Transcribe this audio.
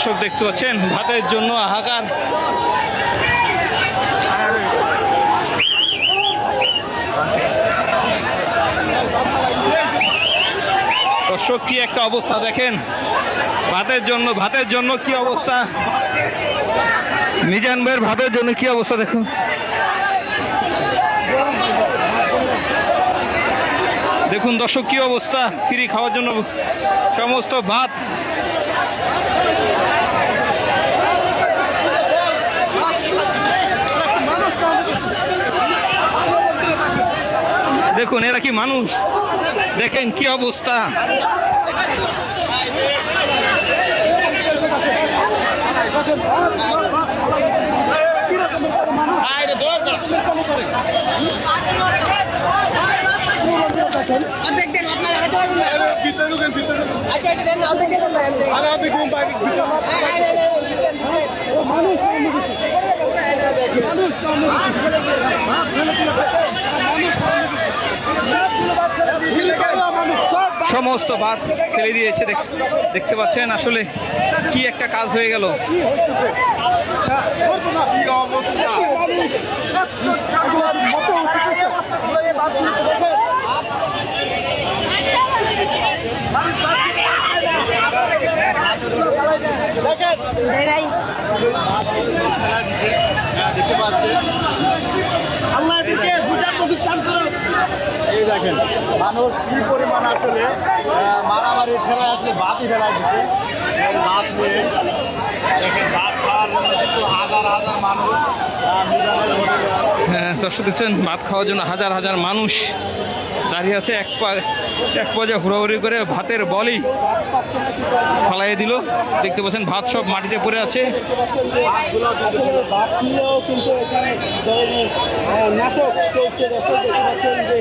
দর্শক দেখতে পাচ্ছেন ভাতের জন্য হাহাকার। দর্শক কি একটা অবস্থা দেখেন, ভাতের জন্য কি অবস্থা, মিজান ভাইয়ের ভাতের জন্য কি অবস্থা দেখুন। দেখুন দর্শক কি অবস্থা, ফ্রি খাওয়ার জন্য সমস্ত ভাত। দেখুন এরা কি মানুষ, দেখেন কি অবস্থা। সমস্ত ভাত ফেলে দিয়েছে, দেখতে পাচ্ছেন আসলে কি একটা কাজ হয়ে গেল। দেখতে পাচ্ছেন এই দেখেন মানুষ কি পরিমাণ আসলে মারামারি ঠেলায় আসলে ভাতই ফেলা দিচ্ছে। ভাত নিয়ে দেখেন ভাত খাওয়ার জন্য কিন্তু হাজার হাজার মানুষ দর্শক দেখছেন ভাত খাওয়ার জন্য হাজার হাজার মানুষ দাঁড়িয়ে আছে। এক পর্যায়ে হুড়াহুড়ি করে ভাতের বলি ফালাই দিল। দেখতে পাচ্ছেন ভাত সব মাটিতে পড়ে আছে। নাটক চলছে, দর্শক দেখতে পাচ্ছেন যে